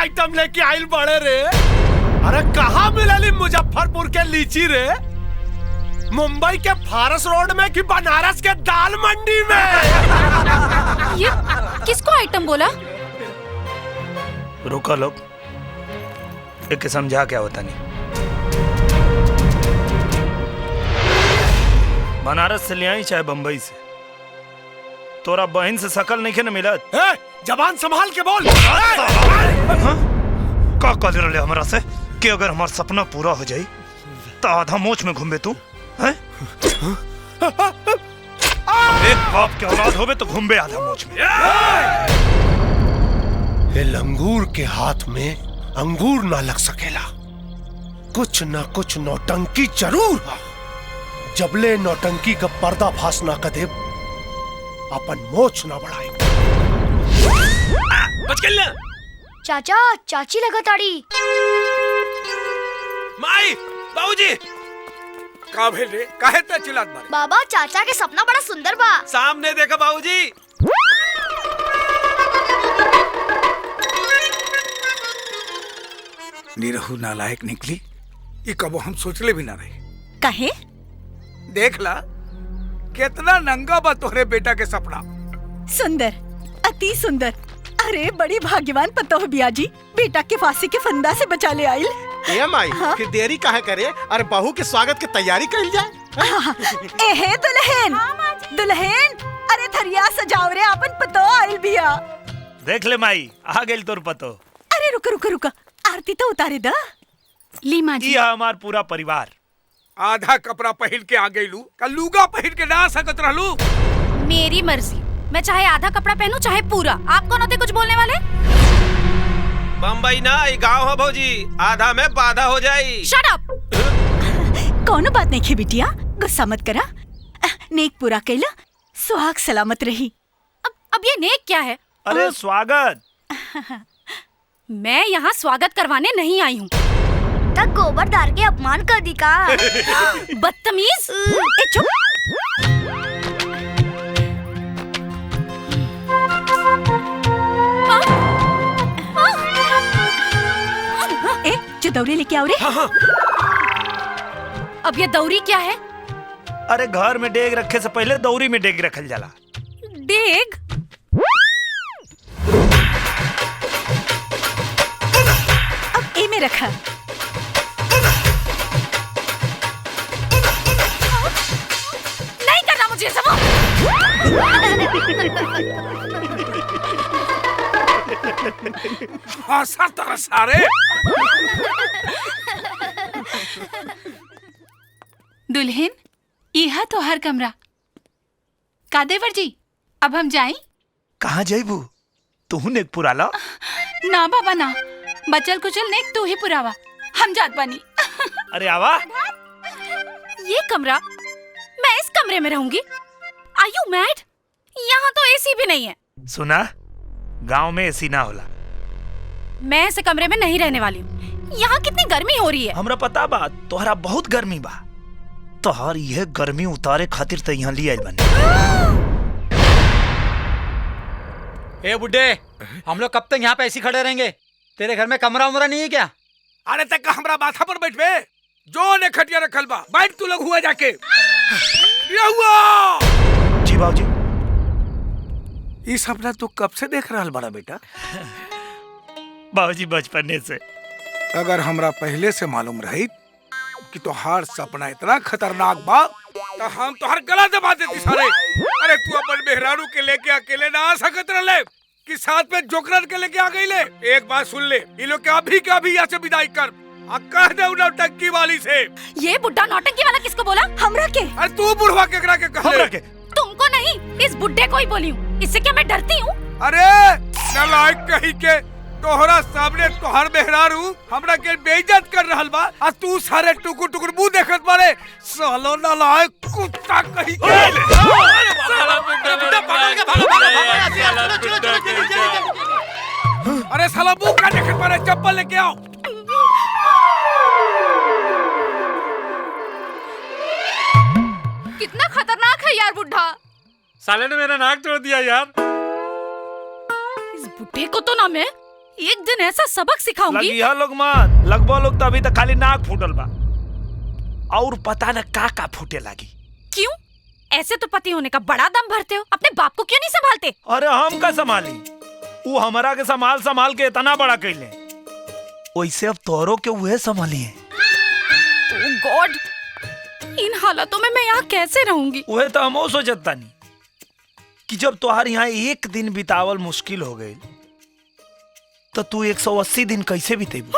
Item लेके आइल बड़े रे। अरे कहाँ मिलली मुजफ्फरपुर के लीची रे? मुंबई के फारस रोड में कि बनारस के दाल मंडी में? ये किसको आइटम बोला? रुको लोग, एक समझा क्या होता नहीं। बनारस से ले आई चाहे बंबई से, तोरा बहन से शकल नहीं के मिलत। जबान संभाल के बोल। का कह रहे हमरा से कि अगर हमारा सपना पूरा हो जाए तो आधा मोच में घूमे तू हैं? एक बाप के औलाद होवे तो घूमे आधा मोच में। ये लंगूर के हाथ में अंगूर ना लग सकेला। कुछ ना कुछ नौटंकी जरूर है। जबले नौटंकी का पर्दाफाश ना कर दे, अपन मोच ना बढ़ाए। बच गई ना? चाचा चाची लगाताड़ी। माई बाबूजी का भेल रे? काहे त चिल्लात बारे? बाबा चाचा के सपना बड़ा सुंदर बा। सामने देखा बाबूजी। निरहु नालायक निकली। ये कबो हम सोचले भी ना रहे। कहे? देख ला कितना नंगा बा तोहरे बेटा के सपना। सुंदर, अति सुंदर। अरे बड़ी भाग्यवान पतोह बिया जी, बेटा के फांसी के फंदा से बचा ले आइल। ए माई, फिर देरी काहे करे? अरे बहू के स्वागत की तैयारी कर जाए। एहे दुल्हन, दुल्हन, अरे थरिया सजाव रे, अपन पतोह आइल बिया। देख ले माई, आ गेल तोर पतो। अरे रुक रुक रुक, आरती तो उतारे दा। ली माँ जी। ये हमार पूरा परिवार। आधा कपड़ा पहन के आ गईलू, कल लूगा पहन के ना सकत रहलू। मेरी मर्जी, मैं चाहे आधा कपड़ा पहनूं चाहे पूरा। आप कौन होते कुछ बोलने वाले? बम्बई ना, ये गाँव है भौजी, आधा में बाधा हो जाई। Shut up. कौनो बात नहीं खे बिटिया, गुस्सा मत करा। नेक पूरा कैला, सुहाग सलामत रही। अब ये नेक क्या है? अरे स्वागत। मैं यहाँ स्वागत करवाने नहीं आई हूँ। तक गोबर डाल के अपमान कर दी का। बदतमीज। ए चुप। ए जो दौरी लेके आओ रे। अब ये दौरी क्या है? अरे घर में डेग रखे से पहले दौरी में डेग रखल जाला। डेग? अब ए में रखा। नहीं करना मुझे सब। हाँ सर सारे। दुल्हन, यह तो हर कमरा। कादेवर जी, अब हम जाएं? कहाँ जाइबू? तू नेक पुराला? ना बाबा ना, बचल कुचल नेक तू ही पुरावा। हम जात बानी। अरे आवा। ये कमरा? मैं इस कमरे में रहूंगी? Are you mad? यहाँ तो एसी भी नहीं है। सुना, गांव में एसी ना होला। मैं ऐसे कमरे में नहीं रहने वाली हूँ। यहाँ कितनी गर्मी हो रही है। हमरा पता बा, तोहरा बहुत गर्मी बा। तोहर यह गर्मी उतारे खातिर तो यहाँ लिया बने। ए बुड्ढे, हम लोग कब तक यहाँ पे ऐसी खड़े रहेंगे? तेरे घर में कमरा उमरा नहीं है क्या? अरे तक हमरा माथा पर बैठवे, जो ने खटिया रखल बा, बैठ तू लोग हुआ जाके। जी बाबूजी। ये सपना तू कब से देख रहा बड़ा बेटा? बाबूजी बचपने से। अगर हमरा पहले से मालूम रही कि तोहार सपना इतना खतरनाक बा, तो हम तोहार गला दबा देती सारे। अरे तू अपन मेहरारू के लेके अकेले ना आ सकत रहले कि साथ में जोकरन के लेके आ गई ले। एक बात सुन ले, इन लोग के अभी के अभी यहाँ से विदाई कर। कह दे नौटंकी वाली से। ये बुड्ढा नौटंकी वाला किसको बोला? हमरा के। अरे तू बुढ़वा केकरा के कह ले? तुमको नहीं, इस बुड्ढे को ही बोली हूँ। इससे क्या मैं डरती हूँ? अरे नालायक कहीं के, तोहरा सामने तोहर मेहरारू हमरा के बेइज्जत कर रहल बा, आ तू सारे टुकुर टुकुर मुंह देखत बारे। सालो नालायक कुत्ता कहीं के। अरे साला मुंह का देखत बारे, चप्पल लेके आओ। कितना खतरनाक है यार बुड्ढा। साले ने मेरा नाक तोड़ दिया यार। इस बुड्ढे को तो ना मैं एक दिन ऐसा सबक सिखाऊंगी। लगिया लोग मत, लगभो लोग तो अभी तक खाली नाक फूटल बा और पता न का फूटे लगी। क्यों? ऐसे तो पति होने का बड़ा दम भरते हो, अपने बाप को क्यों नहीं संभालते? अरे हम का संभाली, वो हमारा के संभाल के इतना बड़ा कैले, वैसे अब तोरो के उहे संभाली है। ओह गॉड, इन हालातों में मैं यहाँ कैसे रहूंगी? उहे तो हम सोचता नहीं कि जब तोहार यहाँ एक दिन बितावल मुश्किल हो गई तो तू 180 दिन कैसे बितेबू?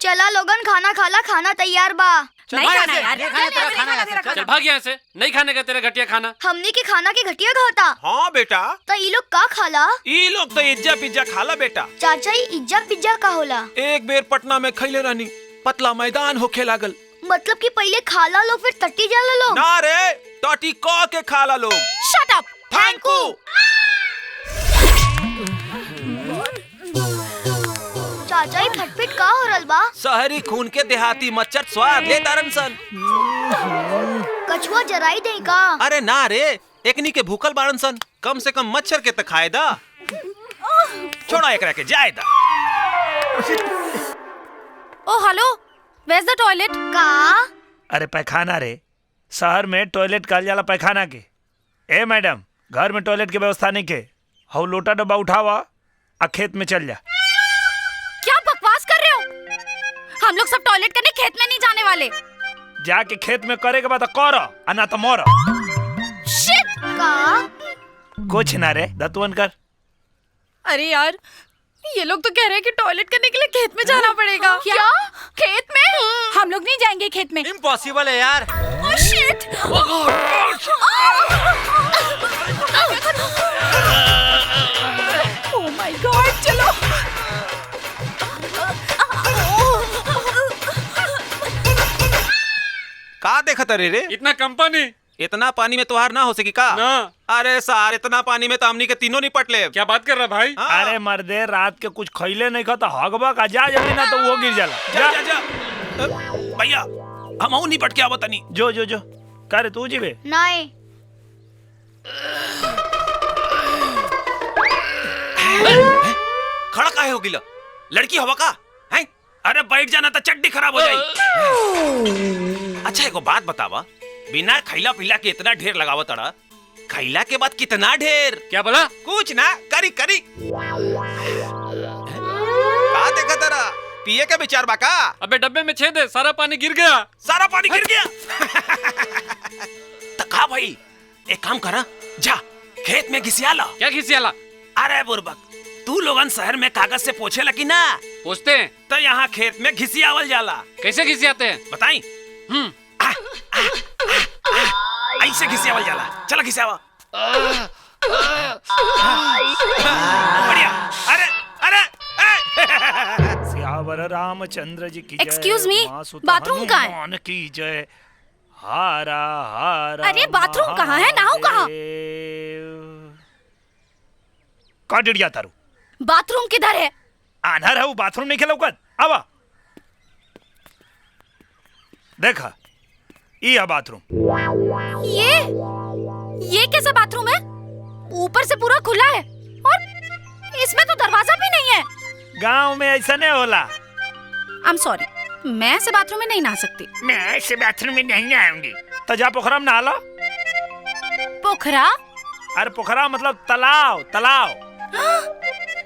चला लोगन, खाना खाला, खाना तैयार बा। नहीं खाना यार, चल भाग यहाँ से, नहीं खाने का तेरा घटिया खाना। हमनी के खाना के घटिया खाता। हाँ बेटा, तो ई लोग का खाला? ई लोग तो इज्जा पिज्जा खाला बेटा। चाचा ई इज्जा पिज्जा का होला? एक बेर पटना में खैले रहनी, पतला मैदान होखे लागल। मतलब कि पहले खाला लोग फिर टट्टी जाला लोग? ना रे, टटी क के खाला लोग। Shut up. Thank you. चाचा ई फटफट का हो रहल बा? शहरी खून के देहाती मच्छर स्वाद ले तारन सन। कछुआ जराई दे का? अरे ना रे, एकनी के भूखल बारन सन, कम से कम मच्छर के त खाए दा। छोड़ा एकरा के जाए दा। ओ hello, where is the toilet? का? अरे पैखाना रे, शहर में टॉयलेट कहल जाला पैखाना के। ए मैडम, घर में टॉयलेट की व्यवस्था नहीं के, हौ लोटा डब्बा उठावा आ खेत में चल जा। क्या बकवास कर रहे हो? हम लोग सब टॉयलेट करने खेत में नहीं जाने वाले। जाके खेत में करे के बाद कर आ ना तो मोर। शिट। का? कुछ ना रे, दतवन कर। अरे यार, ये लोग तो कह रहे हैं कि टॉयलेट करने के लिए खेत में जाना पड़ेगा। क्या? खेत में? हम लोग नहीं जाएंगे खेत में। इम्पॉसिबल है यार। Oh shit. Oh my God, चलो। का देखत रे रे? इतना कम पानी? इतना पानी में तोहार ना हो सकी का? ना। अरे सार, इतना पानी में तो हमनी के तीनों नहीं पट ले। क्या बात कर रहा भाई? हाँ। अरे मर्दे, रात के कुछ खैले नहीं खाता, हगबा का जा जल्दी ना तो वो गिर जाला। जा जा जा। भैया, हम नहीं पट के आवत तनी। जो जो जो करे तू जीवे। नहीं। खड़ा काहे हो गिला? लड़की हवा का? हैं? अरे बैठ जाना तो चड्डी खराब हो जाई। अच्छा एगो बात बतावा, बिना खैला पीला के इतना ढेर लगावत अड़ा, खैला के बाद कितना ढेर? क्या बोला? कुछ ना, करी करी। का देखा तेरा? पिए का विचार बाका? अबे डब्बे में छेद है, सारा पानी गिर गया। सारा पानी गिर गया? तो का भाई, एक काम करा, जा खेत में घिसियाला। क्या घिसियाला? अरे बुर्बक, तू लोगन शहर में कागज से पोछे लगी ना, पूछते हैं तो यहाँ खेत में घिसियावल जाला। कैसे घिसियाते हैं? बताई? ऐसे घिसियावल जाला। चला घिसियावा। बढ़िया। अरे अरे सियावर रामचंद्र जी की जय। Excuse me, माँ सुत बाथरूम कहाँ है? हनुमान की जय। हारा हारा। अरे बाथरूम कहाँ है? नहाऊं कहाँ? का डिड़िया तारू? बाथरूम किधर है? आनर है वो, बाथरूम नहीं खेलौकत। आवा देखा, ये है बाथरूम। ये कैसा बाथरूम है? ऊपर से पूरा खुला है और इसमें तो दरवाजा भी नहीं है। गांव में ऐसा नहीं होला। आई एम सॉरी, मैं ऐसे बाथरूम में नहीं नहा सकती। मैं ऐसे बाथरूम में नहीं नहाऊंगी। तो जा पोखरा में नहा लो। पोखरा? अरे पोखरा मतलब तालाब। तालाब।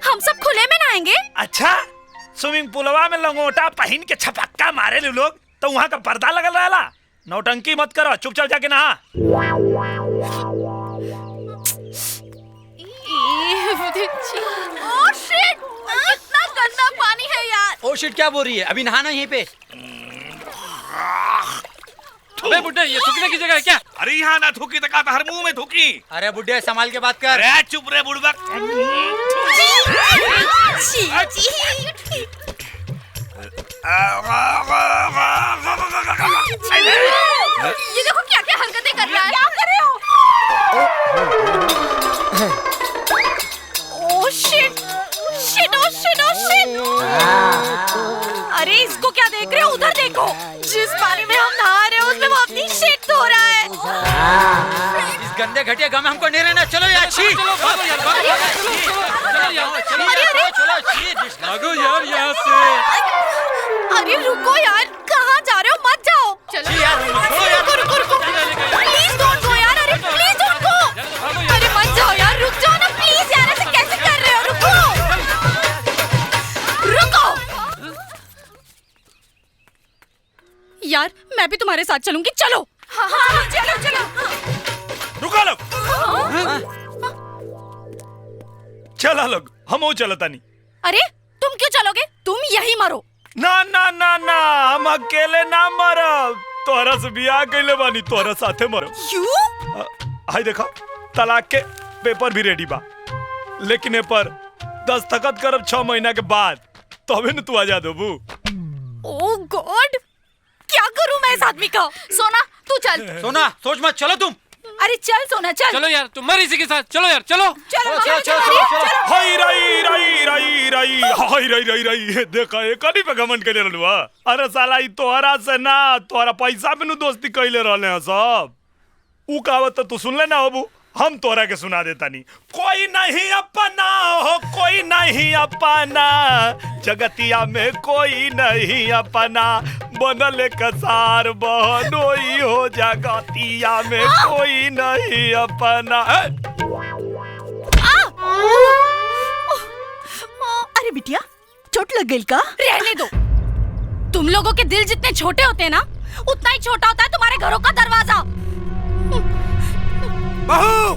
हम सब खुले में नहाएंगे? अच्छा, स्विमिंग पूलवा में लंगोटा पहन के छपक्का मारे लोग, तो वहाँ का पर्दा लगल रहला। नौटंकी मत करो, चुपचाप जाके नहा। ओह शिट, कितना गंदा पानी है यार। ओ शिट, क्या बोल रही है? अभी नहाना यहीं पे। अबे बुड्ढे, ये थूकने की जगह है क्या? अरे यहाँ ना थूकी तो का हर मुंह में थूकी। अरे बुड्ढे, संभाल के बात कर। अरे चुप रे बुड़बक। ये देखो क्या क्या हरकतें कर रहा है। क्या कर रहे हो? Oh shit, sheet, oh shit, oh shit. अरे इसको क्या देख रहे हो? उधर देखो, जिस पानी में हम नहा रहे हैं उसमें वो अपनी शिट धो रहा है। इस गंदे घटिया गांव में हमको नहीं रहना। चलो यार, छी। चलो भागो यार, भागो यार, चलो भागो यार यहाँ से। अरे रुको यार, कहाँ जा रहे हो? मत जाओ। चलो यार, रुको रुको रुको, प्लीज डोंट गो यार। अरे प्लीज डोंट गो। अरे मत जाओ यार, रुक जाओ ना प्लीज यार। ऐसे कैसे कर रहे हो? रुको रुको यार, मैं भी तुम्हारे साथ चलूंगी। चलो। हाँ, चलो चलो। रुको लोग, चला लोग, हम चलता नहीं। अरे तुम क्यों चलोगे? तुम यही मरो। ना ना ना ना, हम अकेले ना मरब। तोहरा से बियाह कइले बानी, तोहरा साथे मरब। क्यों? हाय देखा, तलाक के पेपर भी रेडी बा, लेकिन ए पर दस्तखत करब 6 महीना के बाद, तबे न तू आजाद होबू। ओह गॉड, क्या करूं मैं इस आदमी का? सोना तू चल। सोना सोच मत, चलो तुम। अरे चल सोना चल। चलो यार, तुम मर इसी के साथ। चलो यार, चलो चलो चलो, चलो चलो, चलो। हाय रई रई रई रई, हाय रई रई रई, देखा ये कनी पे घमंड कइले रहलू। अरे साला ई तोहरा से ना, तोहरा पैसा पे नु दोस्ती कइले रहले हैं सब। ऊ कहावत तो तू सुन ले ना होबू, हम तोहरा के सुना देता नहीं। कोई नहीं अपना हो, कोई नहीं अपना, जगतिया में कोई नहीं अपना, बनल कसार बहनोई हो, जगतिया में कोई नहीं अपना। अरे बिटिया, चोट लग गई का? रहने दो। तुम लोगों के दिल जितने छोटे होते हैं ना, उतना ही छोटा होता है तुम्हारे घरों का दरवाजा। बहू,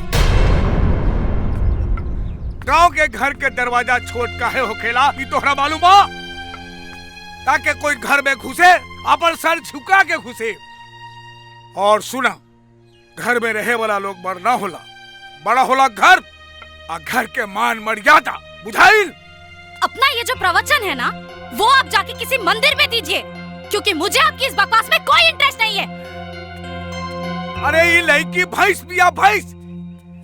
गांव के घर के दरवाजा छोट काहे होखेला, ई तोहरा मालूम बा? ताकि कोई घर में घुसे, अपन सर झुका के घुसे। और सुना, घर में रहे वाला लोग बड़ ना होला, बड़ा होला घर, और घर के मान मर्यादा, बुझाइल? अपना ये जो प्रवचन है ना, वो आप जाके किसी मंदिर में दीजिए, क्योंकि मुझे आपकी इस बकवास में कोई इंटरेस्ट नहीं है। अरे ये लड़की भैंस बिया भैंस,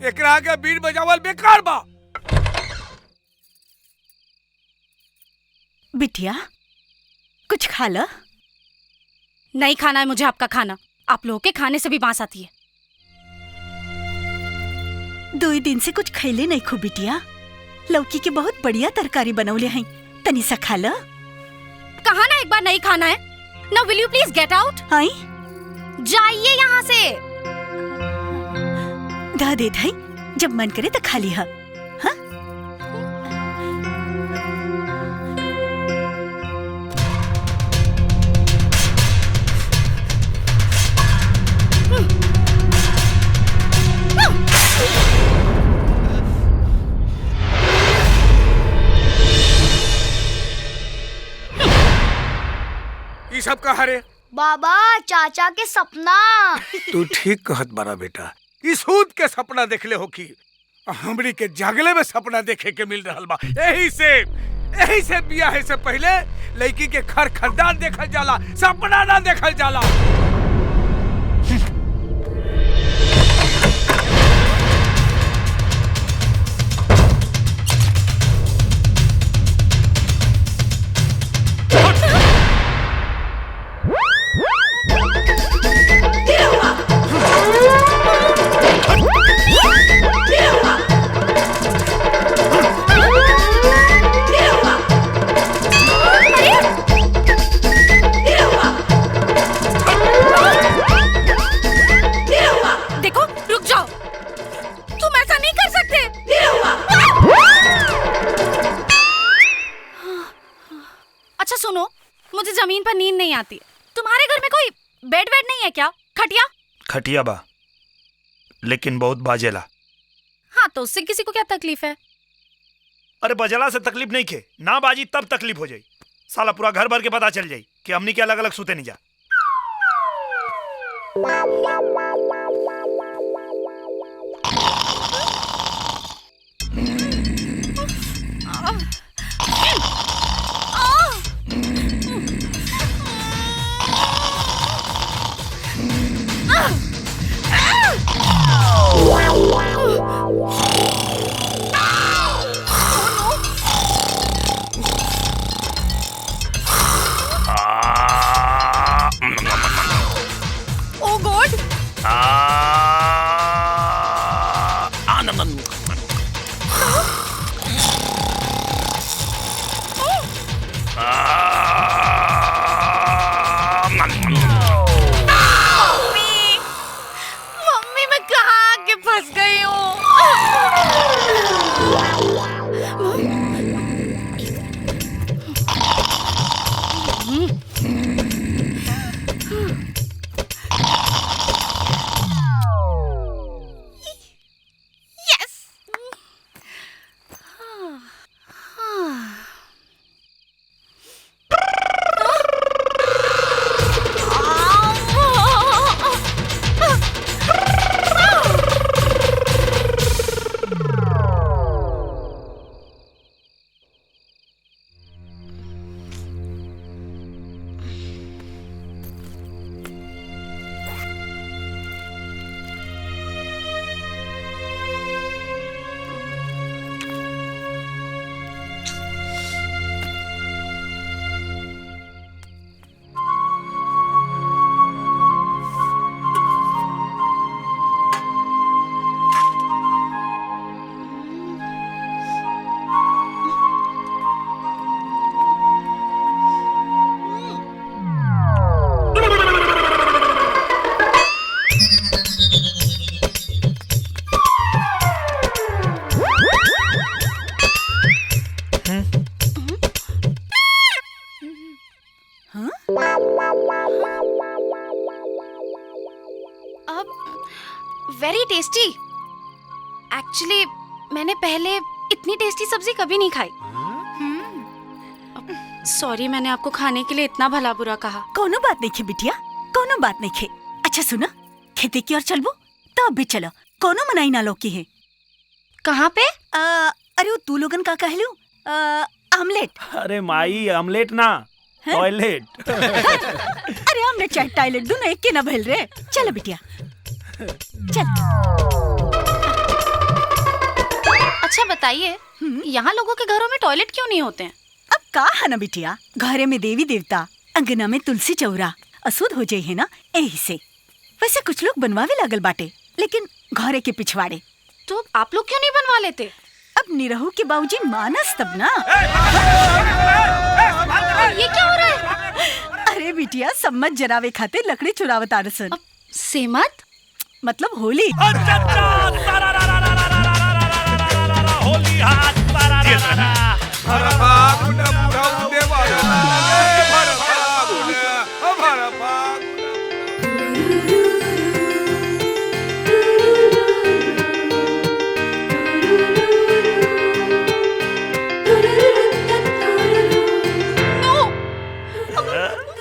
एकरा के बीन बजावल बेकार बा। बिटिया कुछ खा लो। नहीं खाना है मुझे आपका खाना, आप लोगों के खाने से भी बांस आती है। 2 दिन से कुछ खैले नहीं खो बिटिया। लौकी के बहुत बढ़िया तरकारी बनौले हैं, तनी सा खा लो। कहा ना एक बार नहीं खाना है। Now will you please get out? आई जाइए यहाँ से। धा दे भाई, जब मन करे तो खा लिया। हाँ? ये सब कहा रे? बाबा, चाचा के सपना। तू ठीक कहत बारा बेटा, इस सूद के सपना देखले हो की हमरी के जागले में सपना देखे के मिल रहल बा। यही से बियाह से पहले लड़की के घर खरदार देखल जाला, सपना ना देखल जाला। मुझे जमीन पर नींद नहीं आती। तुम्हारे घर में कोई बेड वेड नहीं है क्या? खटिया? खटिया बा, लेकिन बहुत बाजेला। हाँ तो उससे किसी को क्या तकलीफ है? अरे बजला से तकलीफ नहीं खे, ना बाजी तब तकलीफ हो जाई। साला पूरा घर भर के पता चल जाई कि हमनी के अलग अलग सूते नहीं जा। Oh God! Very tasty. Actually मैंने पहले इतनी टेस्टी सब्जी कभी नहीं खाई। सॉरी, मैंने आपको खाने के लिए इतना भला बुरा कहा। कोनो बात नहीं खे बिटिया, कोनो बात नहीं खे। अच्छा सुना, खेती की ओर चलबो तो अब भी चलो, कोनो मनाई ना लौकी है। कहाँ पे? अरे वो तू लोगन का कहलू आमलेट। अरे माई आमलेट ना, टॉयलेट। अरे आमलेट चाहे टॉयलेट दोनों एक के ना भइल रे। चलो बिटिया चल। अच्छा बताइए, यहाँ लोगों के घरों में टॉयलेट क्यों नहीं होते हैं? अब का है ना बिटिया, घरे में देवी देवता, अंगना में तुलसी चौरा, अशुद्ध हो जाये है ना, यही से। वैसे कुछ लोग बनवावे लागल बाटे, लेकिन घरे के पिछवाड़े। तो आप लोग क्यों नहीं बनवा लेते? अब निरहू के बाबूजी मानस तब ना। ये क्या हो रहा है? अरे बिटिया सम्मत जरावे खाते लकड़ी चुरावत आरसन। सेमत मतलब Holi.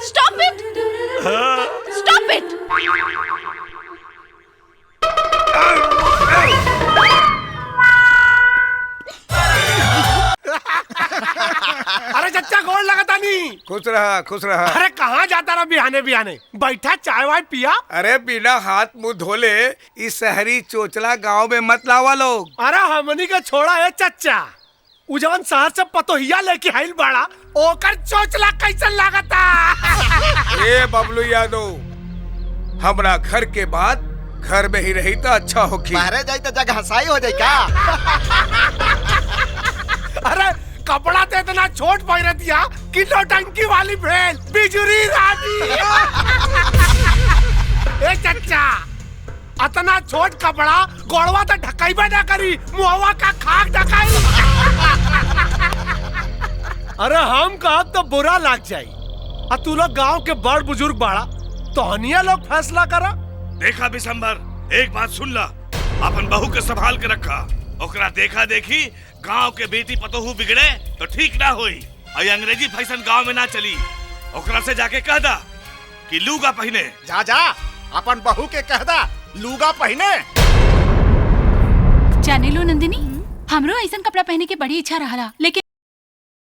Stop it! Stop it! अरे चच्चा गोड़ लगाता नहीं। खुश रहा खुश रहा। अरे कहाँ जाता रहा बिहाने बिहाने? बैठा चाय वाय पिया। अरे बिना हाथ मुंह धोले इस शहरी चोचला गांव में मत लावा लोग। अरे हमनी का छोड़ा है चच्चा, उजवन शहर से पतोहिया लेके आइल बाड़ा, ओकर चोचला कैसन लागता? ए बबलू यादव, हमरा घर के बाद घर में ही रही तो अच्छा होगी। बाहर जाई तो जगह हसाई हो जाए का? अरे कपड़ा तो इतना छोट पहन दिया कि नौटंकी वाली भेल बिजुरी रानी। ए चच्चा, इतना छोट कपड़ा गोड़वा तो ढकाईबे ना करी, मुहवा का खाक ढकाई। अरे हम कहा तो बुरा लग जाई। आ तू लोग गांव के बड़ बुजुर्ग बाड़ा, तो हनिया लोग फैसला करा। देखा बिशंबर, एक बात सुन ला, अपन बहू के संभाल के रखा। ओकरा देखा देखी गांव के बेटी पतोहू बिगड़े तो ठीक ना होई। और अंग्रेजी फैशन गांव में ना चली। ओकरा से जाके कह दा कि लूगा पहने। जा जा अपन बहू के कह दा लूगा पहने। जाने लो नंदिनी, हमरो ऐसा कपड़ा पहने के बड़ी इच्छा रहा, लेकिन